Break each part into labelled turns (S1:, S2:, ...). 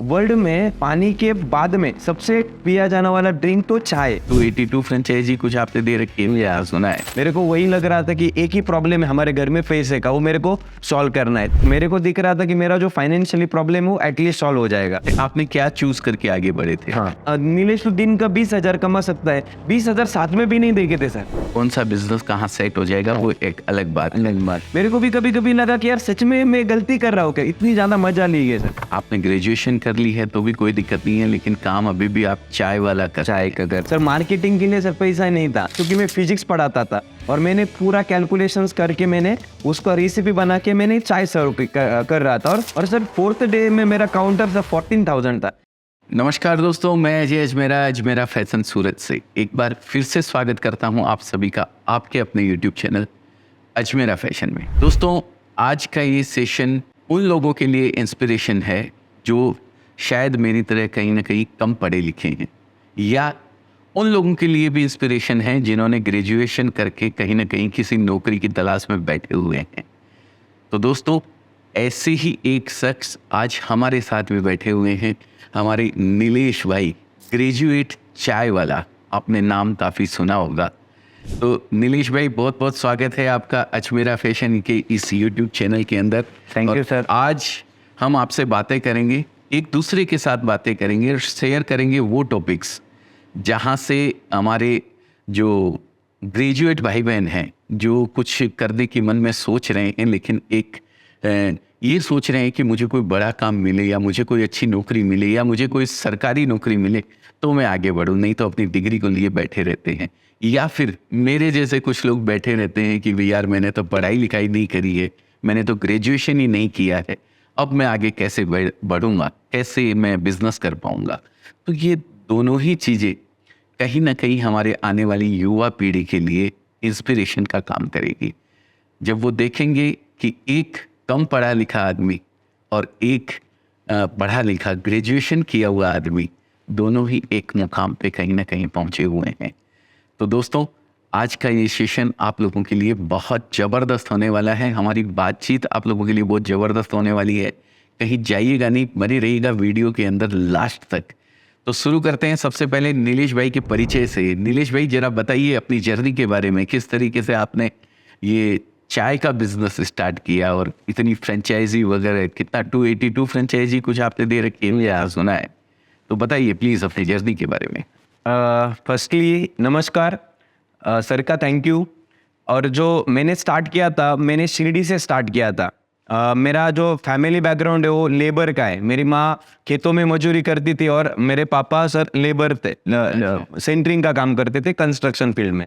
S1: World में पानी के बाद में सबसे पिया जाने वाला ड्रिंक तो चाय।
S2: 282 फ्रेंचाइजी कुछ आपने दे रखी है यार, सुना है।
S1: मेरे को वही लग रहा था कि एक ही प्रॉब्लम है हमारे घर में पैसे का, वो मेरे को सॉल्व करना है। मेरे को दिख रहा था कि मेरा जो फाइनेंशियली प्रॉब्लम है वो एटलीस्ट सॉल्व हो जाएगा।
S2: आपने क्या चूज करके आगे बढ़े थे?
S1: हाँ, नीलेश तो दिन का 20,000 कमा सकता है, 20,000 साथ में भी नहीं देखे थे सर।
S2: कौन सा बिजनेस कहाँ सेट हो जाएगा वो एक अलग बात।
S1: मेरे को भी कभी कभी लगा कि यार सच में मैं गलती कर रहा हूँ क्या, इतनी ज्यादा मजा ली है सर।
S2: आपने ग्रेजुएशन कर ली है तो भी कोई दिक्कत नहीं है, लेकिन काम अभी भी आप चाय वाला कर।
S1: चाय का कर सर, मार्केटिंग के लिए सर पैसा नहीं था, क्योंकि मैं फिजिक्स पढ़ाता था और मैंने पूरा कैलकुलेशंस करके मैंने उसका रेसिपी बना के मैंने चाय सर्व कर रहा था। और सर 4th डे में मेरा काउंटर सर 14,000 था।
S2: नमस्कार दोस्तों, मैं अजय अजमेरा फैशन सूरत से एक बार फिर से स्वागत करता हूं आप सभी का आपके अपने YouTube चैनल अजमेरा फैशन में। दोस्तों, आज का ये सेशन उन लोगों के लिए इंस्पिरेशन है जो शायद मेरी तरह कहीं ना कहीं कम पढ़े लिखे हैं, या उन लोगों के लिए भी इंस्पिरेशन है जिन्होंने ग्रेजुएशन करके कहीं ना कहीं किसी नौकरी की तलाश में बैठे हुए हैं। तो दोस्तों, ऐसे ही एक शख्स आज हमारे साथ में बैठे हुए हैं, हमारे नीलेश भाई, ग्रेजुएट चाय वाला। आपने नाम काफ़ी सुना होगा। तो नीलेश भाई, बहुत बहुत स्वागत है आपका अजमेरा फैशन के इस यूट्यूब चैनल के अंदर।
S1: Thank you sir.
S2: आज हम आपसे बातें करेंगे, एक दूसरे के साथ बातें करेंगे और शेयर करेंगे वो टॉपिक्स जहाँ से हमारे जो ग्रेजुएट भाई बहन हैं, जो कुछ करने की मन में सोच रहे हैं, लेकिन एक ये सोच रहे हैं कि मुझे कोई बड़ा काम मिले, या मुझे कोई अच्छी नौकरी मिले, या मुझे कोई सरकारी नौकरी मिले तो मैं आगे बढ़ूं, नहीं तो अपनी डिग्री को लिए बैठे रहते हैं। या फिर मेरे जैसे कुछ लोग बैठे रहते हैं कि यार मैंने तो पढ़ाई लिखाई नहीं करी है, मैंने तो ग्रेजुएशन ही नहीं किया है, अब मैं आगे कैसे बढ़ूंगा, कैसे मैं बिजनेस कर पाऊंगा। तो ये दोनों ही चीज़ें कहीं ना कहीं हमारे आने वाली युवा पीढ़ी के लिए इंस्पिरेशन का काम करेगी। जब वो देखेंगे कि एक कम पढ़ा लिखा आदमी और एक पढ़ा लिखा ग्रेजुएशन किया हुआ आदमी दोनों ही एक मुकाम पे कहीं ना कहीं पहुंचे हुए हैं। तो दोस्तों, आज का ये सेशन आप लोगों के लिए बहुत ज़बरदस्त होने वाला है। हमारी बातचीत आप लोगों के लिए बहुत ज़बरदस्त होने वाली है। कहीं जाइएगा नहीं, बने रहिएगा वीडियो के अंदर लास्ट तक। तो शुरू करते हैं सबसे पहले नीलेश भाई के परिचय से। नीलेश भाई, जरा बताइए अपनी जर्नी के बारे में, किस तरीके से आपने ये चाय का बिजनेस स्टार्ट किया और इतनी फ्रेंचाइजी वगैरह, कितना 282 फ्रेंचाइजी कुछ आपने दे रखी है यार, सुना है। तो बताइए प्लीज़ अपनी जर्नी के बारे में।
S1: फर्स्टली नमस्कार सर का, थैंक यू। और जो मैंने स्टार्ट किया था, मैंने शिरडी से स्टार्ट किया था। मेरा जो फैमिली बैकग्राउंड है वो लेबर का है। मेरी माँ खेतों में मजदूरी करती थी और मेरे पापा सर लेबर थे, सेंटरिंग का काम करते थे कंस्ट्रक्शन फील्ड में।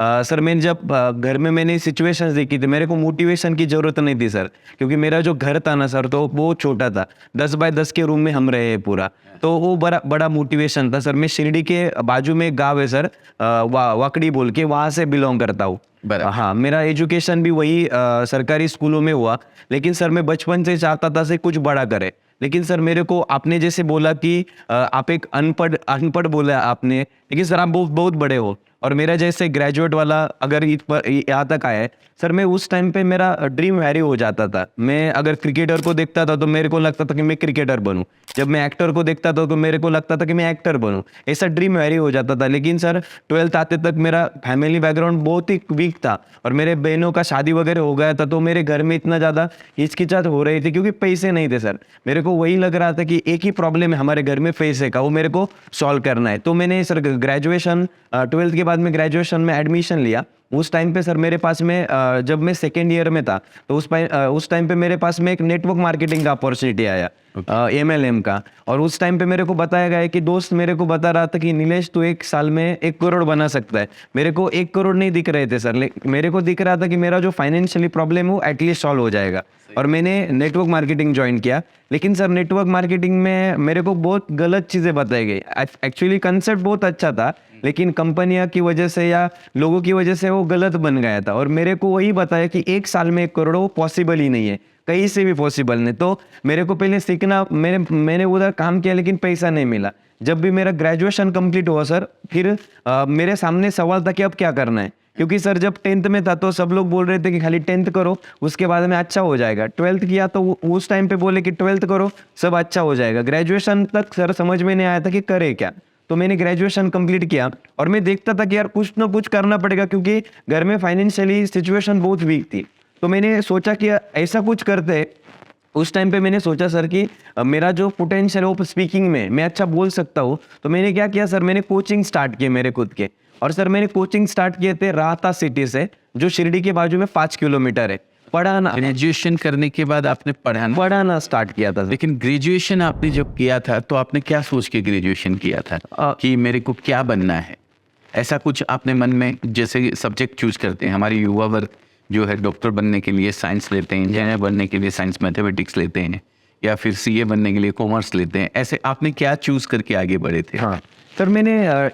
S1: सर मैंने जब घर में मैंने सिचुएशंस देखी थी, मेरे को मोटिवेशन की ज़रूरत नहीं थी सर, क्योंकि मेरा जो घर था ना सर, तो वो छोटा था, 10 बाय 10 के रूम में हम रहे पूरा, तो वो बड़ा मोटिवेशन था सर। मैं शिरडी के बाजू में एक गाँव है सर, वाकड़ी बोल के, वहाँ से बिलोंग करता हूँ। हाँ, मेरा एजुकेशन भी वही सरकारी स्कूलों में हुआ। लेकिन सर मैं बचपन से चाहता था से कुछ बड़ा करे। लेकिन सर मेरे को आपने जैसे बोला कि आप एक अनपढ़ बोला आपने, लेकिन सर आप बहुत बड़े हो, और मेरा जैसे ग्रेजुएट वाला अगर यहाँ तक आया है सर, मैं उस टाइम पे मेरा ड्रीम हैरी हो जाता था। मैं अगर क्रिकेटर को देखता था तो मेरे को लगता था कि मैं क्रिकेटर बनूं, जब मैं एक्टर को देखता था तो मेरे को लगता था कि मैं एक्टर बनूं, ऐसा ड्रीम हैरी हो जाता था। लेकिन सर 12th आते तक मेरा फैमिली बैकग्राउंड बहुत ही वीक था, और मेरे बहनों का शादी वगैरह हो गया था, तो मेरे घर में इतना ज़्यादा हिचकिचाहट हो रही थी क्योंकि पैसे नहीं थे सर। मेरे को वही लग रहा था कि एक ही प्रॉब्लम है हमारे घर में पैसे का, वो मेरे को सॉल्व करना है। तो मैंने सर ग्रेजुएशन 12th के बाद में ग्रेजुएशन में एडमिशन लिया। उस टाइम पे सर मेरे पास में जब मैं सेकेंड ईयर में था, तो उस टाइम पे मेरे पास में एक नेटवर्क मार्केटिंग का अपॉर्चुनिटी आया, MLM का। और उस टाइम पे मेरे को बताया गया है कि दोस्त मेरे को बता रहा था कि नीलेश तू 1 साल में 1 करोड़ बना सकता है। मेरे को 1 करोड़ नहीं दिख रहे थे सर, मेरे को दिख रहा था कि मेरा जो फाइनेंशियली प्रॉब्लम है वो एटलीस्ट सॉल्व हो जाएगा। और मैंने नेटवर्क मार्केटिंग ज्वाइन किया। लेकिन सर नेटवर्क मार्केटिंग में मेरे को बहुत गलत चीज़ें बताई गई। एक्चुअली कंसेप्ट बहुत अच्छा था, लेकिन कंपनियां की वजह से या लोगों की वजह से वो गलत बन गया था। और मेरे को वही बताया कि 1 साल में 1 करोड़ वो पॉसिबल ही नहीं है, कहीं से भी पॉसिबल नहीं। तो मेरे को पहले सीखना, मैंने उधर काम किया लेकिन पैसा नहीं मिला। जब भी मेरा ग्रेजुएशन कंप्लीट हुआ सर, फिर मेरे सामने सवाल था कि अब क्या करना है, क्योंकि सर जब 10th में था तो सब लोग बोल रहे थे कि खाली 10th करो उसके बाद में अच्छा हो जाएगा। 12th किया तो उस टाइम पे बोले कि 12th करो सब अच्छा हो जाएगा। ग्रेजुएशन तक सर समझ में नहीं आया था कि करे क्या। तो मैंने ग्रेजुएशन कंप्लीट किया और मैं देखता था कि यार कुछ ना कुछ करना पड़ेगा क्योंकि घर में फाइनेंशियली सिचुएशन बहुत वीक थी। तो मैंने सोचा कि ऐसा कुछ करते। उस टाइम पे मैंने सोचा सर कि मेरा जो पोटेंशियल है वो स्पीकिंग में मैं अच्छा बोल सकता हूँ। तो मैंने क्या किया सर, मैंने कोचिंग स्टार्ट किए मेरे खुद के। और सर मैंने कोचिंग स्टार्ट किए थे राहता सिटी से, जो शिरडी के बाजू में 5 किलोमीटर है।
S2: ग्रेजुएशन करने के बाद आपने
S1: पढ़ाना स्टार्ट किया था।
S2: लेकिन ग्रेजुएशन आपने जब किया था तो आपने क्या सोच के ग्रेजुएशन किया था कि मेरे को क्या बनना है? ऐसा कुछ आपने मन में, जैसे सब्जेक्ट चूज करते हैं हमारे युवा वर्ग जो है, डॉक्टर बनने के लिए साइंस लेते हैं, इंजीनियर बनने के लिए साइंस मैथमेटिक्स लेते हैं, या फिर सीए बनने के लिए कॉमर्स लेते हैं, ऐसे आपने क्या चूज करके आगे बढ़े थे?
S1: हाँ सर, मैंने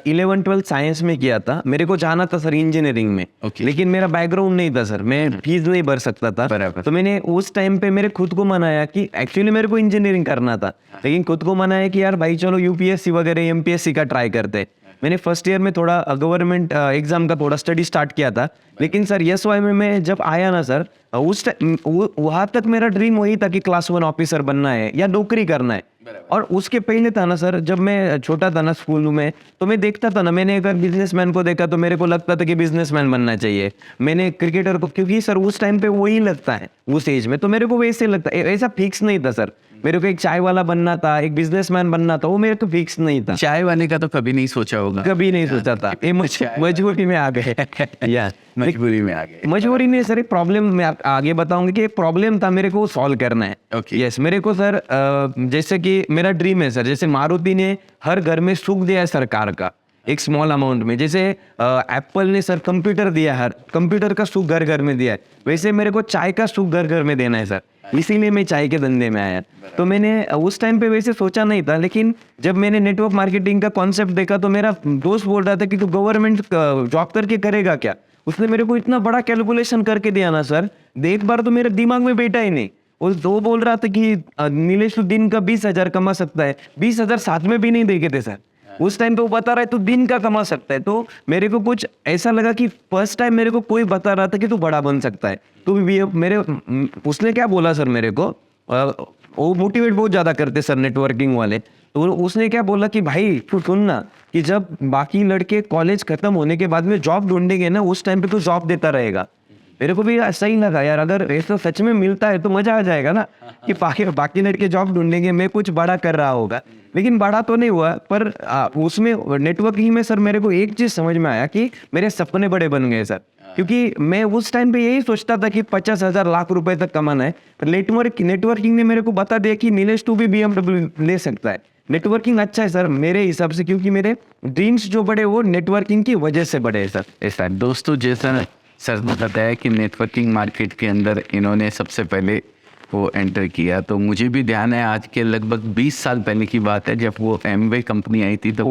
S1: 11-12 साइंस में किया था। मेरे को जाना था सर इंजीनियरिंग में। लेकिन मेरा बैकग्राउंड नहीं था सर, मैं फीस नहीं भर सकता था।
S2: बराबर।
S1: तो मैंने उस टाइम पे मेरे खुद को मनाया कि एक्चुअली मेरे को इंजीनियरिंग करना था, लेकिन खुद को मनाया कि यार भाई चलो यूपीएससी वगैरह एमपीएससी का ट्राई करते। मैंने फर्स्ट ईयर में थोड़ा गवर्नमेंट एग्जाम का थोड़ा स्टडी स्टार्ट किया था। लेकिन सर एसवाई में मैं जब आया ना सर, उस वहाँ तक मेरा ड्रीम वही था कि क्लास 1 ऑफिसर बनना है या नौकरी करना है। और उसके पहले था ना सर, जब मैं छोटा था ना स्कूल में, तो मैं देखता था ना, मैंने अगर बिजनेसमैन को देखा तो मेरे को लगता था कि बिजनेसमैन बनना चाहिए। मैंने क्रिकेटर को, क्योंकि सर उस टाइम पे वही लगता है उस एज में, तो मेरे को वैसे लगता है। ऐसा फिक्स नहीं था सर, मेरे को एक चाय वाला बनना था, एक बिजनेसमैन बनना था, वो मेरे को फिक्स नहीं था।
S2: चाय वाले का तो कभी नहीं सोचा होगा?
S1: कभी नहीं सोचा था। ये मजबूरी में आ गए। या
S2: मजबूरी में आ गए?
S1: मजबूरी नहीं सर, एक प्रॉब्लम मैं आगे बताऊंगी कि एक प्रॉब्लम था, मेरे को सॉल्व करना है। यस, मेरे को सर जैसे कि मेरा ड्रीम है सर, जैसे मारुति ने हर घर में सुख दिया है सरकार का एक स्मॉल अमाउंट में, जैसे एप्पल ने सर कंप्यूटर दिया, हर कंप्यूटर का सुख घर घर में दिया है, वैसे मेरे को चाय का सुख घर घर में देना है सर। इसीलिए मैं चाय के धंधे में आया। तो मैंने उस टाइम पे वैसे सोचा नहीं था, लेकिन जब मैंने नेटवर्क मार्केटिंग का कॉन्सेप्ट देखा तो मेरा दोस्त बोल रहा था कि तू गवर्नमेंट जॉब करके करेगा क्या। उसने मेरे को इतना बड़ा कैलकुलेशन करके दिया ना सर, एक बार तो मेरे दिमाग में बैठा ही नहीं। वो दो बोल रहा था कि नीलेश तू दिन का 20,000 कमा सकता है। 20,000 साथ में भी नहीं देखे थे सर उस टाइम पे। वो बता रहा है तू दिन का कमा सकता है। तो मेरे को कुछ ऐसा लगा कि फर्स्ट टाइम मेरे को कोई बता रहा था कि तू बड़ा बन सकता है। तो मेरे उसने क्या बोला सर मेरे को, वो मोटिवेट बहुत ज़्यादा करते सर नेटवर्किंग वाले। तो उसने क्या बोला कि भाई तू सुन ना, कि जब बाकी लड़के कॉलेज खत्म होने के बाद में जॉब ढूंढेंगे ना, उस टाइम पे तू जॉब देता रहेगा। मेरे को भी सही लगा यार, अगर ऐसा सच में मिलता है तो मजा आ जाएगा ना, कि बाकी लड़के जॉब ढूंढेंगे, मैं कुछ बड़ा कर रहा होगा। लेकिन बड़ा तो नहीं हुआ, पर उसमें नेटवर्किंग में सर मेरे को एक चीज समझ में आया कि मेरे सपने बड़े बन गए सर। क्योंकि मैं उस टाइम पे यही सोचता था कि 50,000 लाख रुपए तक कमाना है, पर नेटवर्किंग ने मेरे को बता दिया कि नीलेश तू भी BMW ले सकता है। नेटवर्किंग अच्छा है सर मेरे हिसाब से, क्योंकि मेरे ड्रीम्स जो बड़े वो नेटवर्किंग की वजह से बड़े हैं सर।
S2: ऐसा दोस्तों, जैसा सर ने बताया कि नेटवर्किंग मार्केट के अंदर इन्होंने सबसे पहले वो एंटर किया, तो मुझे भी ध्यान है आज के लगभग 20 साल पहले की बात है, जब वो एमवे कंपनी आई थी तो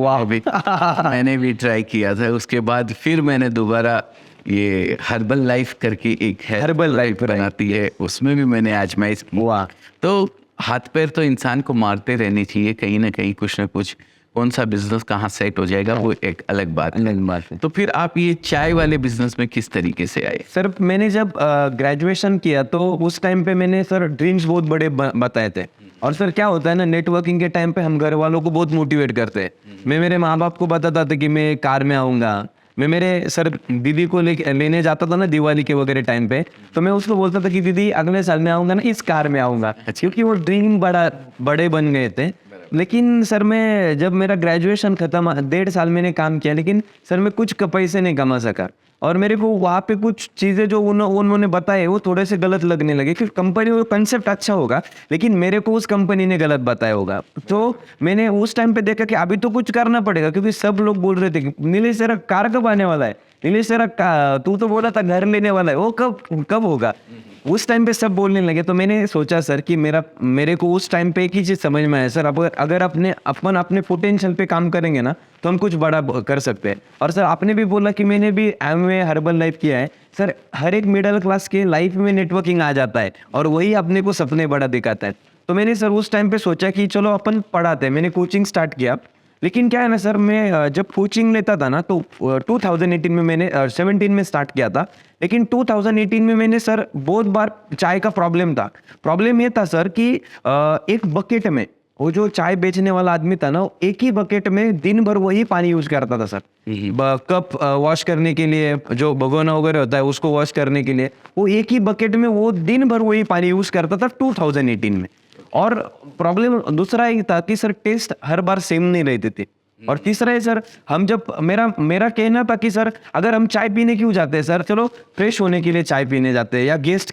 S2: मैंने भी ट्राई किया था। उसके बाद फिर मैंने दोबारा ये हर्बल लाइफ करके एक है,
S1: हर्बल लाइफ
S2: बनाती है, उसमें भी मैंने आजमाइश हुआ। तो हाथ पैर तो इंसान को मारते रहने चाहिए, कहीं ना कहीं कुछ ना कुछ। कौन सा बिजनेस कहाँ सेट हो जाएगा वो एक अलग बात है। तो फिर आप ये चाय वाले बिजनेस में किस तरीके से आए?
S1: सर मैंने जब ग्रेजुएशन किया तो उस टाइम पे मैंने सर ड्रीम्स बहुत बड़े बताए थे। और सर क्या होता है ना, नेटवर्किंग के टाइम पे हम घर वालों को बहुत मोटिवेट करते हैं। मैं मेरे माँ बाप को बताता था कि मैं कार में आऊँगा। मैं मेरे सर दीदी को लेने जाता था ना दिवाली के वगैरह टाइम पे, तो मैं उसको बोलता था कि दीदी अगले साल में आऊँगा ना इस कार में आऊँगा, क्योंकि वो ड्रीम बड़े बन गए थे। लेकिन सर मैं जब मेरा ग्रेजुएशन खत्म 1.5 साल मैंने काम किया, लेकिन सर मैं कुछ पैसे नहीं कमा सका। और मेरे को वहाँ पे कुछ चीज़ें जो उन्होंने बताए वो थोड़े से गलत लगने लगे, कि कंपनी का कंसेप्ट अच्छा होगा लेकिन मेरे को उस कंपनी ने गलत बताया होगा। तो मैंने उस टाइम पे देखा कि अभी तो कुछ करना पड़ेगा, क्योंकि सब लोग बोल रहे थे कि नीलेश तेरा कार कब आने वाला है, नीलेश तेरा तू तो बोला था घर लेने वाला है, वो कब होगा। उस टाइम पे सब बोलने लगे। तो मैंने सोचा सर कि मेरे को उस टाइम पे एक ही चीज़ समझ में आया सर, अगर अपन अपने पोटेंशियल पे काम करेंगे ना तो हम कुछ बड़ा कर सकते हैं। और सर आपने भी बोला कि मैंने भी एमवे हर्बल लाइफ किया है सर। हर एक मिडिल क्लास के लाइफ में नेटवर्किंग आ जाता है और वही अपने को सपने बड़ा दिखाता है। तो मैंने सर उस टाइम पे सोचा कि चलो अपन पढ़ाते हैं। मैंने कोचिंग स्टार्ट किया लेकिन क्या है ना सर, मैं जब कोचिंग लेता था ना तो 2018 में मैंने 17 में स्टार्ट किया था, लेकिन 2018 में मैंने सर बहुत बार चाय का प्रॉब्लम ये था सर कि एक बकेट में वो जो चाय बेचने वाला आदमी था ना, एक ही बकेट में दिन भर वही पानी यूज करता था सर। कप वॉश करने के लिए, जो भगोना वगैरह होता है उसको वॉश करने के लिए, वो एक ही बकेट में वो दिन भर वही पानी यूज करता था 2018 में। और प्रॉब्लम दूसरा ही था कि सर टेस्ट हर बार सेम नहीं रहते थे। और तीसरा है सर, हम जब मेरा कहना था कि सर अगर हम चाय पीने क्यों जाते हैं सर, चलो फ्रेश होने के लिए चाय पीने जाते हैं या गेस्ट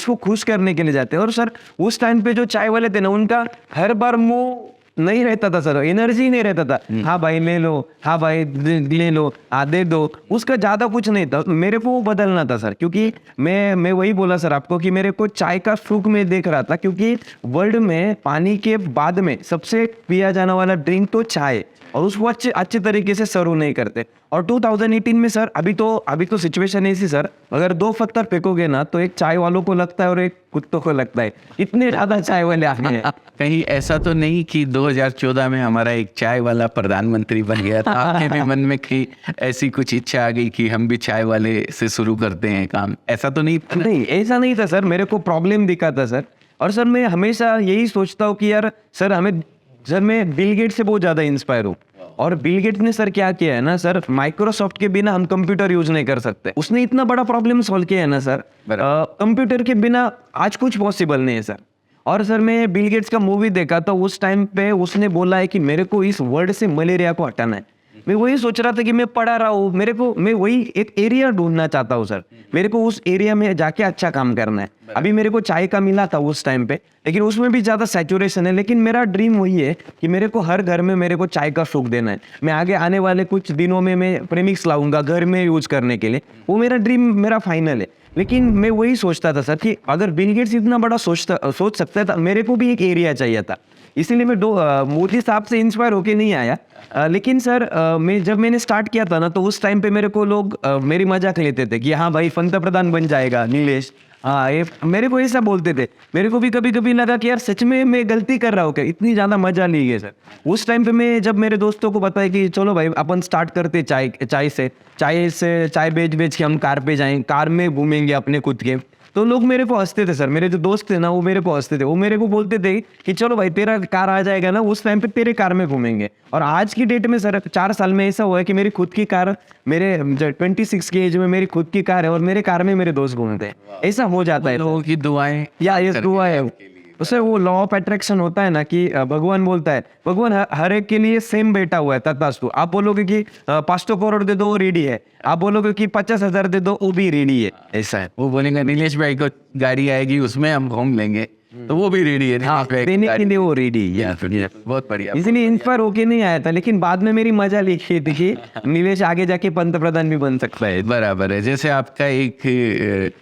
S1: को खुश करने के लिए जाते हैं। और सर उस टाइम पे जो चाय वाले थे ना, उनका हर बार मुंह नहीं रहता था सर, एनर्जी नहीं रहता था। हाँ भाई ले लो, हाँ भाई ले लो, दे दो, उसका ज्यादा कुछ नहीं था। मेरे को वो बदलना था सर, क्योंकि मैं वही बोला सर आपको कि मेरे को चाय का सुख में देख रहा था, क्योंकि वर्ल्ड में पानी के बाद में सबसे पिया जाने वाला ड्रिंक तो चाय, और उसको अच्छे तरीके से सर्व नहीं करते। और 2018 में सर अभी तो सिचुएशन ऐसी सर, अगर 2 पत्थर फेंकोगे ना तो एक चाय वालों को लगता है और एक कुत्तों को लगता है, इतने ज्यादा चाय वाले आ गए हैं।
S2: कहीं ऐसा तो नहीं कि 2014 में हमारा एक चाय वाला प्रधानमंत्री बन गया था, आपके भी मन में कि ऐसी कुछ इच्छा आ गई कि हम भी चाय वाले से शुरू करते हैं काम? ऐसा तो नहीं था?
S1: नहीं, ऐसा नहीं था सर, मेरे को प्रॉब्लम दिखा था सर। और सर मैं हमेशा यही सोचता हूँ कि यार सर मैं बिल गेट से बहुत ज्यादा इंस्पायर हूँ। और बिल गेट ने सर क्या किया है ना सर, माइक्रोसॉफ्ट के बिना हम कंप्यूटर यूज नहीं कर सकते। उसने इतना बड़ा प्रॉब्लम सॉल्व किया है ना सर, कंप्यूटर के बिना आज कुछ पॉसिबल नहीं है सर। और सर मैं बिल गेट्स का मूवी देखा तो उस टाइम पे उसने बोला है कि मेरे को इस वर्ल्ड से मलेरिया को हटाना है। मैं वही सोच रहा था कि मैं पढ़ा रहा हूँ, मैं वही एक एरिया ढूंढना चाहता हूँ सर, मेरे को उस एरिया में जाके अच्छा काम करना है। अभी मेरे को चाय का मिला था उस टाइम पे, लेकिन उसमें भी ज्यादा सैचुरेशन है। लेकिन मेरा ड्रीम वही है कि मेरे को हर घर में मेरे को चाय का सुख देना है। मैं आगे आने वाले कुछ दिनों में मैं प्रेमिक्स लाऊंगा घर में यूज करने के लिए, वो मेरा ड्रीम, मेरा फाइनल है। लेकिन मैं वही सोचता था सर कि अगर बिल गेट्स इतना बड़ा सोच सकता था, मेरे को भी एक एरिया चाहिए था। इसीलिए मैं मोदी साहब से इंस्पायर होके नहीं आया। लेकिन सर जब मैंने स्टार्ट किया था ना, तो उस टाइम पे मेरे को लोग मेरी मजाक लेते थे कि हाँ भाई पंतप्रधान बन जाएगा नीलेश, हाँ ये मेरे को ऐसा बोलते थे। मेरे को भी कभी कभी लगा कि यार सच में मैं गलती कर रहा हूँ क्या, इतनी ज़्यादा मजा ली है सर। उस टाइम पे मैं जब मेरे दोस्तों को बताया कि चलो भाई अपन स्टार्ट करते चाय बेच के हम कार पे जाएं, कार में घूमेंगे अपने खुद के, तो लोग मेरे को हंसते थे सर। मेरे जो दोस्त थे ना वो मेरे को हंसते थे, वो मेरे को बोलते थे कि चलो भाई तेरा कार आ जाएगा ना, उस टाइम पे तेरे कार में घूमेंगे। और आज की डेट में सर 4 साल में ऐसा हुआ है कि मेरी खुद की कार, मेरे 26 की एज में मेरी खुद की कार है और मेरे कार में मेरे दोस्त घूमते हैं। ऐसा हो जाता है
S2: लोगों की दुआएं
S1: या ये दुआ है। तो सर वो लॉ ऑफ अट्रैक्शन होता है ना कि भगवान बोलता है, भगवान हर एक के लिए सेम बैठा हुआ है तथास्तु। आप बोलोगे कि 500 करोड़ दे दो वो रेडी है, आप बोलोगे कि 50,000 दे दो वो भी रेडी है। ऐसा है।
S2: वो बोलेंगे नीलेश भाई को गाड़ी आएगी उसमें हम घूम लेंगे, तो वो भी रेडी है।
S1: हाँ, देने के लिए वो रेडी है।
S2: बहुत बढ़िया।
S1: इसलिए इंस्पायर होके नहीं आया था, लेकिन बाद में मेरी मजा लिखी थी कि नीलेश आगे जाके पंतप्रधान भी बन सकता है।
S2: बराबर है। जैसे आपका एक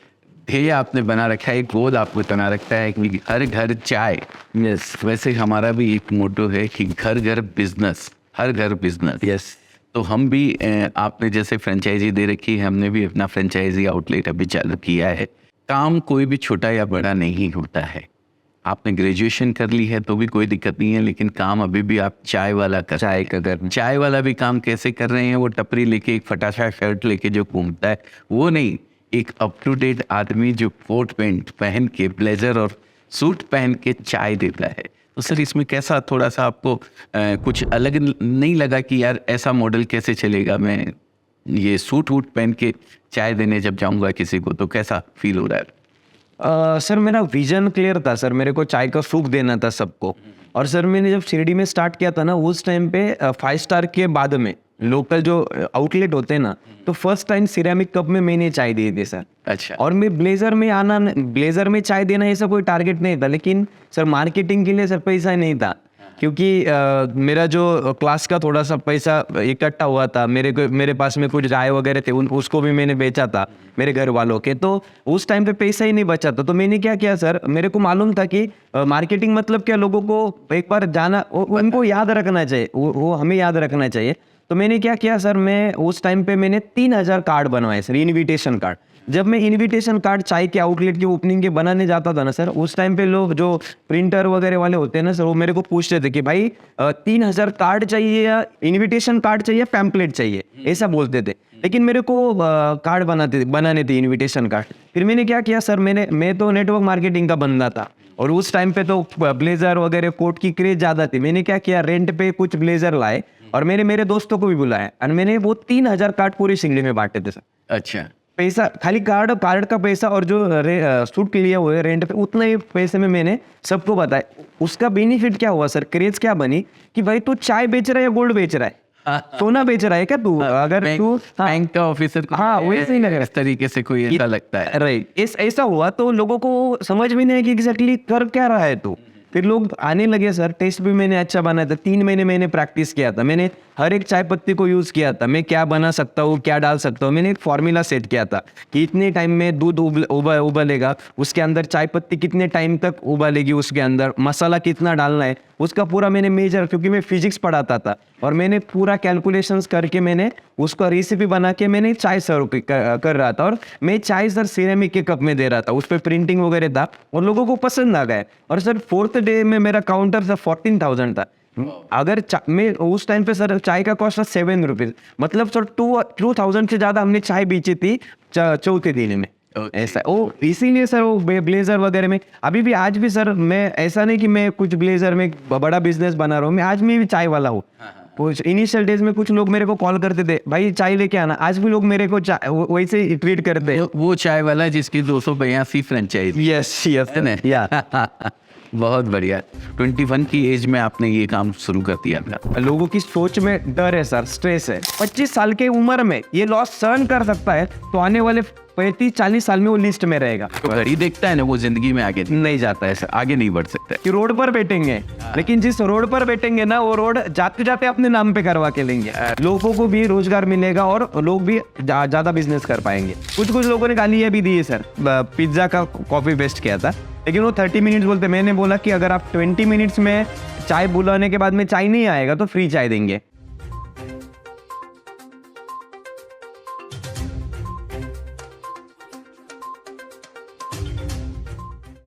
S2: ध्येय आपने बना रखा है, एक गोल आपने बना रखा है कि हर घर चाय।
S1: यस,
S2: वैसे हमारा भी एक मोटो है कि घर घर बिजनेस, हर घर बिजनेस।
S1: यस।
S2: तो हम भी आपने जैसे फ्रेंचाइजी दे रखी है, हमने भी अपना फ्रेंचाइजी आउटलेट अभी चालू किया है। काम कोई भी छोटा या बड़ा नहीं होता है। आपने ग्रेजुएशन कर ली है तो भी कोई दिक्कत नहीं है, लेकिन काम अभी भी आप चाय वाला चाय वाला भी काम कैसे कर रहे हैं? वो टपरी लेके एक फटाशा शर्ट लेके जो घूमता है वो नहीं, एक अप टू डेट आदमी जो कोट पैंट पहन के, ब्लेजर और सूट पहन के चाय देता है। तो सर इसमें कैसा थोड़ा सा आपको कुछ अलग नहीं लगा कि यार ऐसा मॉडल कैसे चलेगा? मैं ये सूट वूट पहन के चाय देने जब जाऊंगा किसी को तो कैसा फील हो रहा है?
S1: सर मेरा विजन क्लियर था सर, मेरे को चाय का सुख देना था सबको। और सर मैंने जब शिरडी में स्टार्ट किया था ना, उस टाइम पे 5 स्टार के बाद में लोकल जो आउटलेट होते हैं ना, तो फर्स्ट टाइम सिरेमिक कप में मैंने चाय दी थी सर।
S2: अच्छा।
S1: और मैं ब्लेजर में चाय देना ऐसा कोई टारगेट नहीं था, लेकिन सर मार्केटिंग के लिए सर पैसा नहीं था, क्योंकि मेरा जो क्लास का थोड़ा सा पैसा इकट्ठा हुआ था, मेरे पास में कुछ गाय वगैरह थे, उसको भी मैंने बेचा था मेरे घर वालों के, तो उस टाइम पे पैसा ही नहीं बचा था। तो मैंने क्या किया सर, मेरे को मालूम था कि मार्केटिंग मतलब क्या, लोगों को एक बार जाना, उनको याद रखना चाहिए, वो हमें याद रखना चाहिए। तो मैंने क्या किया सर, मैं उस टाइम पे मैंने 3000 कार्ड बनवाए सर, इनविटेशन कार्ड। जब मैं इनविटेशन कार्ड चाय के आउटलेट की ओपनिंग के बनाने जाता था ना सर, उस टाइम पे लोग जो प्रिंटर वगैरह वाले होते हैं ना सर, वो मेरे को पूछते थे कि भाई 3,000 कार्ड चाहिए या इनविटेशन कार्ड चाहिए, पैम्पलेट चाहिए, ऐसा बोलते थे। लेकिन मेरे को कार्ड बनाने थे इनविटेशन कार्ड। फिर मैंने क्या किया सर, मैं तो नेटवर्क मार्केटिंग का बंदा था और उस टाइम पे तो ब्लेजर वगैरह कोट की क्रेज ज़्यादा थी। मैंने क्या किया, रेंट पे कुछ ब्लेजर लाए और मैंने मेरे दोस्तों को भी बुलाया और मैंने वो 3,000 कार्ड पूरी शिमले में बांटे थे सर।
S2: अच्छा,
S1: पैसा खाली कार्ड का पैसा और जो सूट लिए हुए रेंट पे, उतने ही पैसे में मैंने सबको बताया। उसका बेनिफिट क्या हुआ सर, क्रेज क्या बनी कि भाई तू चाय बेच रहा है या गोल्ड बेच रहा है, सोना बेच रहा है क्या तू? अगर तू
S2: बैंक का ऑफिसर को
S1: हाँ वैसे ही लग रहा है
S2: इस तरीके से कोई ऐसा लगता है।
S1: राइट, ऐसा हुआ तो लोगों को समझ में नहीं है कि एग्जैक्टली कर क्या रहा है तू। फिर लोग आने लगे सर। टेस्ट भी मैंने अच्छा बनाया था, 3 महीने मैंने प्रैक्टिस किया था। मैंने हर एक चाय पत्ती को यूज़ किया था, मैं क्या बना सकता हूँ, क्या डाल सकता हूँ। मैंने एक फॉर्मूला सेट किया था कि इतने टाइम में दूध उबलेगा, उसके अंदर चाय पत्ती कितने टाइम तक उबालेगी, उसके अंदर मसाला कितना डालना है, उसका पूरा मैंने मेजर, क्योंकि मैं फिजिक्स पढ़ाता था और मैंने पूरा कैलकुलेशंस करके मैंने उसका रेसिपी बना के मैंने चाय सर्व कर रहा था। और मैं चाय सर सिरेमिक के कप में दे रहा था, उस पर प्रिंटिंग वगैरह था और लोगों को पसंद आ गया। और सर 4th डे में मेरा काउंटर सर 14,000 था। अगर मैं उस टाइम पे सर चाय का कॉस्ट था 7 रुपीज, मतलब सर 2,000 से ज़्यादा हमने चाय बेची थी चौथे दिन में। ऐसा ओ, इसीलिए सर वो ब्लेजर वगैरह में अभी भी आज भी सर, मैं ऐसा नहीं कि मैं कुछ ब्लेजर में बड़ा बिजनेस बना रहा हूँ, मैं आज में भी चाय वाला हूँ। कुछ इनिशियल डेज में कुछ लोग मेरे को कॉल करते थे, भाई चाय लेके आना, आज भी लोग मेरे को वैसे ही ट्रीट करते हैं।
S2: वो चाय वाला जिसकी 282 फ्रेंचाइज।
S1: यस यस
S2: है ना?
S1: या
S2: बहुत बढ़िया। 21 की एज में आपने ये काम शुरू कर दिया था।
S1: लोगों की सोच में डर है सर, स्ट्रेस है। 25 साल के उम्र में ये लॉस सहन कर सकता है तो आने वाले 35-40 साल में वो लिस्ट में रहेगा।
S2: तो घड़ी देखता है ना, वो जिंदगी में आगे
S1: नहीं जाता है सर,
S2: आगे नहीं बढ़ सकता।
S1: कि रोड पर बैठेंगे, लेकिन जिस रोड पर बैठेंगे ना, वो रोड जाते जाते अपने नाम पे करवा के लेंगे। लोगों को भी रोजगार मिलेगा और लोग भी ज्यादा बिजनेस कर पाएंगे। कुछ लोगों ने गाली ये भी दी है सर, पिज्जा का कॉपी पेस्ट किया था, लेकिन वो 30 मिनट्स बोलते। मैंने बोला कि अगर आप 20 मिनट्स में चाय बुलाने के बाद में चाय नहीं आएगा तो फ्री चाय देंगे।